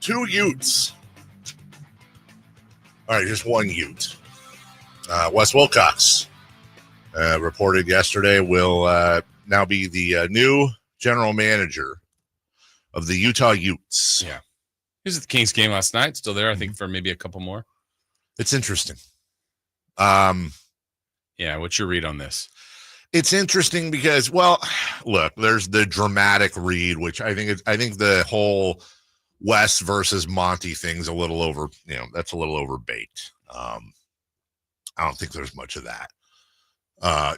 2 Utes. All right, just 1 Ute. Wes Wilcox reported yesterday will now be the new general manager of the Utah Utes. Yeah. He was at the Kings game last night. Still there, I think, for maybe a couple more. It's interesting. Yeah, what's your read on this? It's interesting because, well, look, there's the dramatic read, which I think the whole Wes versus Monte thing's a little over, that's a little overbaked. I don't think there's much of that.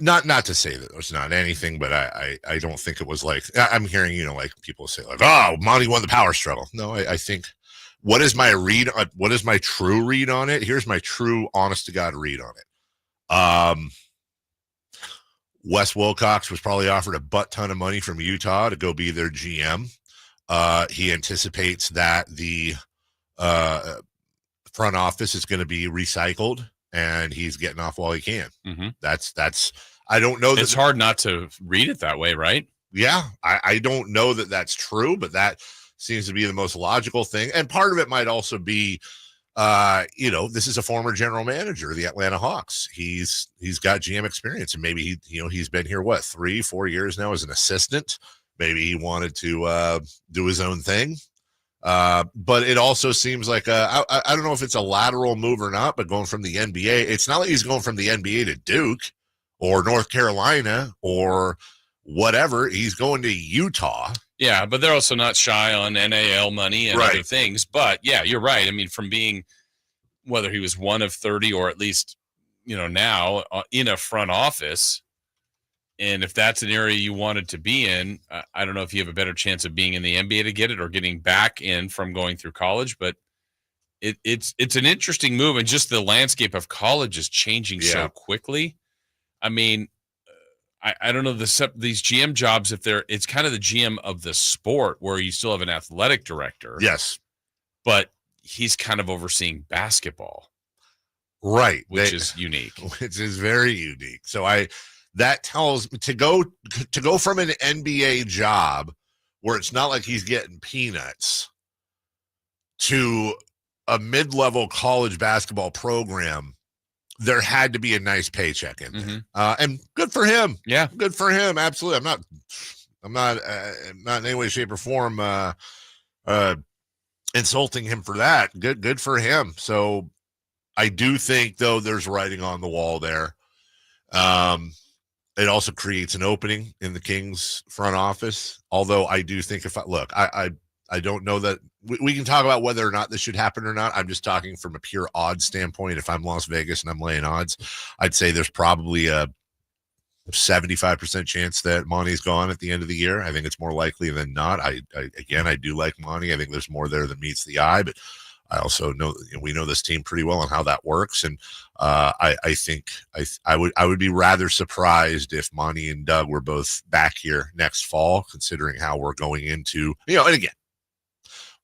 Not to say that there's not anything, but I don't think it was like, I'm hearing, like people say like, oh, Monte won the power struggle. No, I think, what is my true read on it? Here's my true honest to God read on it. Wes Wilcox was probably offered a butt ton of money from Utah to go be their GM. He anticipates that the front office is going to be recycled, and he's getting off while he can. Mm-hmm. That's. I don't know. It's hard not to read it that way, right? Yeah, I don't know that that's true, but that seems to be the most logical thing. And part of it might also be, this is a former general manager of the Atlanta Hawks. He's got GM experience, and maybe he's been here 3-4 years now as an assistant. Maybe he wanted to do his own thing. But it also seems like I don't know if it's a lateral move or not, but going from the NBA, it's not like he's going from the NBA to Duke or North Carolina or whatever. He's going to Utah. Yeah, but they're also not shy on NAL money and other things. But yeah, you're right. I mean, from being, whether he was one of 30 or at least, now in a front office, and if that's an area you wanted to be in, I don't know if you have a better chance of being in the NBA to get it or getting back in from going through college. But it's an interesting move, and just the landscape of college is changing so quickly. I mean, I don't know these GM jobs, it's kind of the GM of the sport where you still have an athletic director. Yes. But he's kind of overseeing basketball. Right. Which is unique. Which is very unique. So that tells me to go from an NBA job where it's not like he's getting peanuts to a mid-level college basketball program. There had to be a nice paycheck in there. And good for him. Yeah. Good for him. Absolutely. I'm not in any way, shape, or form insulting him for that. Good for him. So I do think, though, there's writing on the wall there. It also creates an opening in the Kings front office. Although I do think I don't know that we can talk about whether or not this should happen or not. I'm just talking from a pure odds standpoint. If I'm Las Vegas and I'm laying odds, I'd say there's probably a 75% chance that Monte's gone at the end of the year. I think it's more likely than not. I do like Monte. I think there's more there than meets the eye, but I also know we know this team pretty well and how that works. And I think I would be rather surprised if Monte and Doug were both back here next fall, considering how we're going into, and again,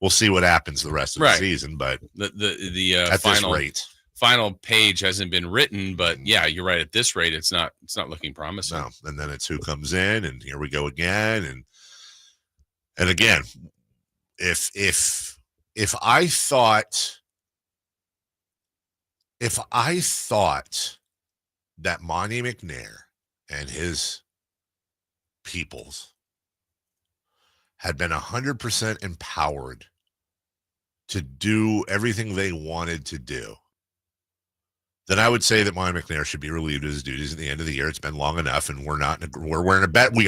we'll see what happens the rest of the season, but the at this rate, final page hasn't been written. But yeah, you're right. At this rate, it's not looking promising. No, and then it's who comes in, and here we go again, and again, if I thought that Monte McNair and his peoples had been 100% empowered to do everything they wanted to do, then I would say that Monte McNair should be relieved of his duties at the end of the year. It's been long enough, and we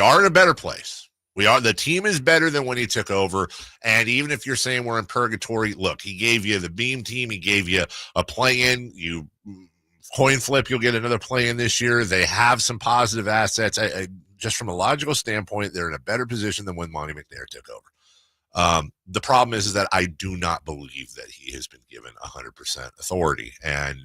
are in a better place. The team is better than when he took over. And even if you're saying we're in purgatory, look, he gave you the beam team. He gave you a play-in. You coin flip, you'll get another play-in this year. They have some positive assets. Just from a logical standpoint, they're in a better position than when Monte McNair took over. The problem is that I do not believe that he has been given 100% authority. And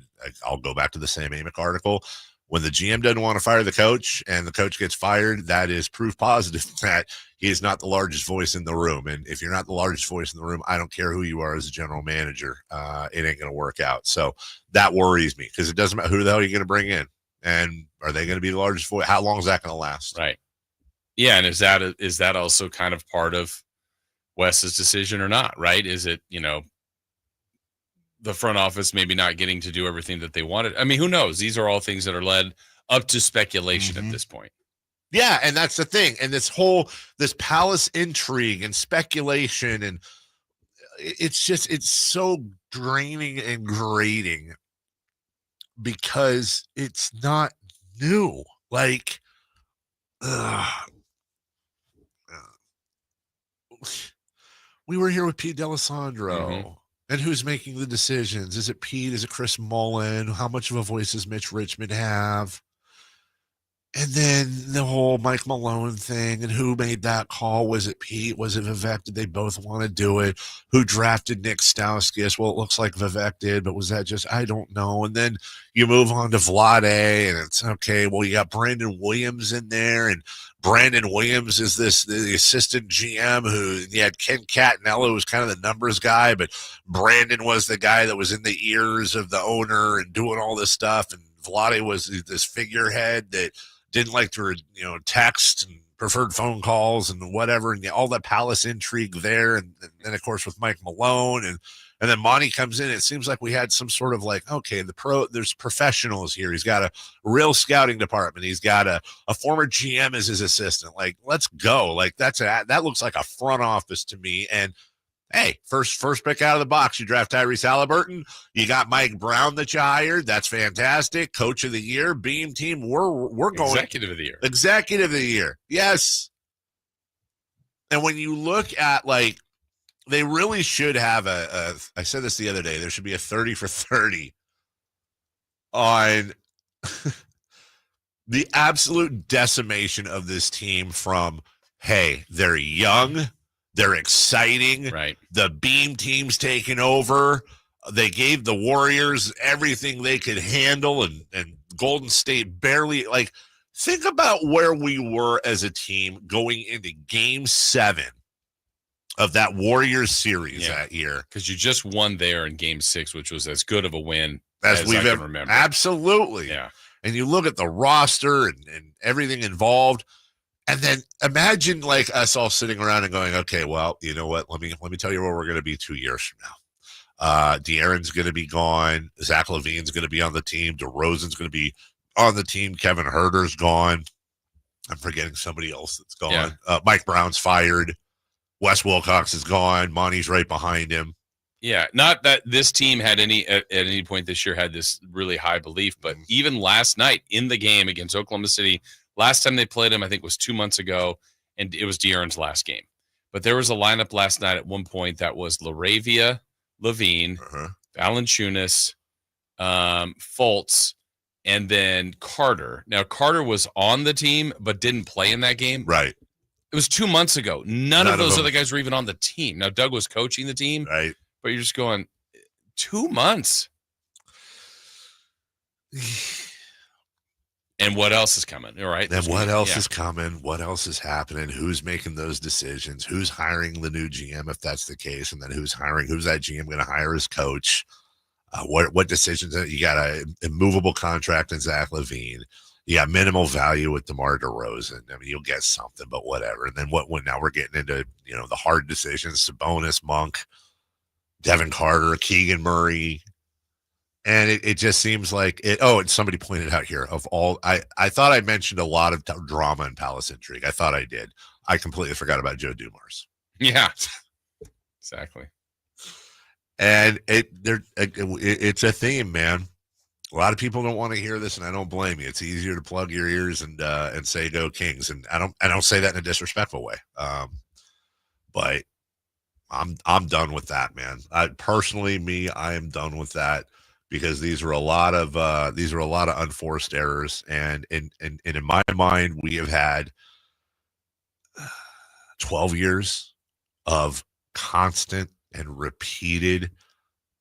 I'll go back to the Sam Amick article. When the GM doesn't want to fire the coach and the coach gets fired, that is proof positive that he is not the largest voice in the room. And if you're not the largest voice in the room, I don't care who you are as a general manager. It ain't going to work out. So that worries me, because it doesn't matter who the hell you're going to bring in. And are they going to be the largest voice? How long is that going to last? Right. Yeah. And is that also kind of part of Wes's decision or not, right? Is it, the front office maybe not getting to do everything that they wanted? I mean, who knows? These are all things that are led up to speculation at this point. Yeah, and that's the thing. And this Palace intrigue and speculation, and it's so draining and grating because it's not new. Like, we were here with Pete D'Alessandro. And who's making the decisions? Is it Pete? Is it Chris Mullen? How much of a voice does Mitch Richmond have? And then the whole Mike Malone thing, and who made that call? Was it Pete? Was it Vivek? Did they both want to do it? Who drafted Nick Stauskas? Well, it looks like Vivek did, but was that just, I don't know. And then you move on to Vlade, and it's okay. Well, you got Brandon Williams in there, and Brandon Williams is the assistant GM who, you had Ken Catanello, who's kind of the numbers guy, but Brandon was the guy that was in the ears of the owner and doing all this stuff. And Vlade was this figurehead that didn't like to, text and preferred phone calls and whatever, and all that Palace intrigue there. And then, of course, with Mike Malone, and then Monty comes in. It seems like we had some sort of like, okay, there's professionals here. He's got a real scouting department. He's got a former GM as his assistant. Like, let's go. Like, that looks like a front office to me. And hey, first pick out of the box, you draft Tyrese Halliburton. You got Mike Brown that you hired. That's fantastic. Coach of the year, Beam team. We're going executive of the year. Executive of the year. Yes. And when you look at, like, they really should have I said this the other day, there should be a 30 for 30 on the absolute decimation of this team from, hey, they're young, they're exciting. Right. The Beam team's taking over. They gave the Warriors everything they could handle, and Golden State barely. Like, think about where we were as a team going into Game 7 of that Warriors series that year. Because you just won there in Game 6, which was as good of a win as we've ever remember. Absolutely. Yeah. And you look at the roster and everything involved. And then imagine, like, us all sitting around and going, okay, well, you know what? Let me tell you where we're going to be 2 years from now. De'Aaron's going to be gone. Zach LaVine's going to be on the team. DeRozan's going to be on the team. Kevin Huerter's gone. I'm forgetting somebody else that's gone. Yeah. Mike Brown's fired. Wes Wilcox is gone. Monty's right behind him. Yeah, not that this team had at any point this year had this really high belief, but even last night in the game against Oklahoma City, last time they played him, I think, was 2 months ago, and it was De'Aaron's last game. But there was a lineup last night at one point that was LaRavia, LaVine, Valanciunas, Fultz, and then Carter. Now, Carter was on the team but didn't play in that game. Right. It was 2 months ago. None of those other guys were even on the team. Now, Doug was coaching the team. Right. But you're just going, 2 months. And what else is coming? All right. And what else is coming? What else is happening? Who's making those decisions? Who's hiring the new GM if that's the case? And then who's that GM going to hire as coach? What decisions? You got an immovable contract in Zach LaVine. You got minimal value with DeMar DeRozan. I mean, you'll get something, but whatever. And then now we're getting into, the hard decisions, Sabonis, Monk, Devin Carter, Keegan Murray. And it just seems like it. Oh, and somebody pointed out here I thought I mentioned a lot of drama and Palace intrigue. I thought I did. I completely forgot about Joe Dumars. Yeah, exactly. And it's a theme, man. A lot of people don't want to hear this, and I don't blame you. It's easier to plug your ears and say "Go Kings," and I don't say that in a disrespectful way. But I'm done with that, man. I am done with that. Because these are a lot of unforced errors, and in my mind, we have had 12 years of constant and repeated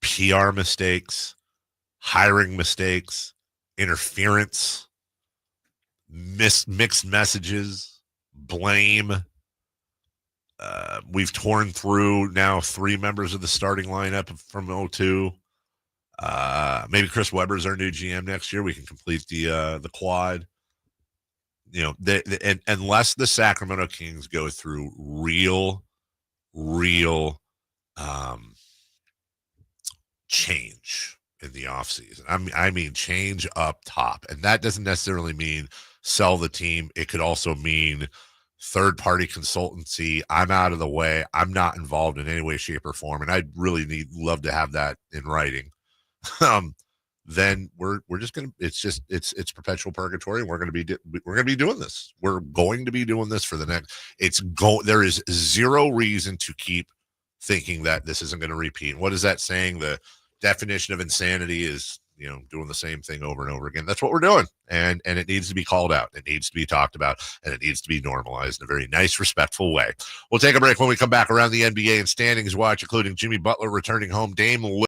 PR mistakes, hiring mistakes, interference, mixed messages, blame. We've torn through now 3 members of the starting lineup from 2002. Maybe Chris Webber's our new GM next year. We can complete the quad. And unless the Sacramento Kings go through real real change in the offseason. I mean, change up top. And that doesn't necessarily mean sell the team. It could also mean third-party consultancy. I'm out of the way. I'm not involved in any way, shape, or form. And I'd really love to have that in writing. Then we're just gonna. It's perpetual purgatory. We're gonna be doing this. We're going to be doing this for the next. There is zero reason to keep thinking that this isn't going to repeat. What is that saying? The definition of insanity is, doing the same thing over and over again. That's what we're doing. And it needs to be called out. It needs to be talked about, and it needs to be normalized in a very nice, respectful way. We'll take a break. When we come back, around the NBA and standings watch, including Jimmy Butler returning home, Dame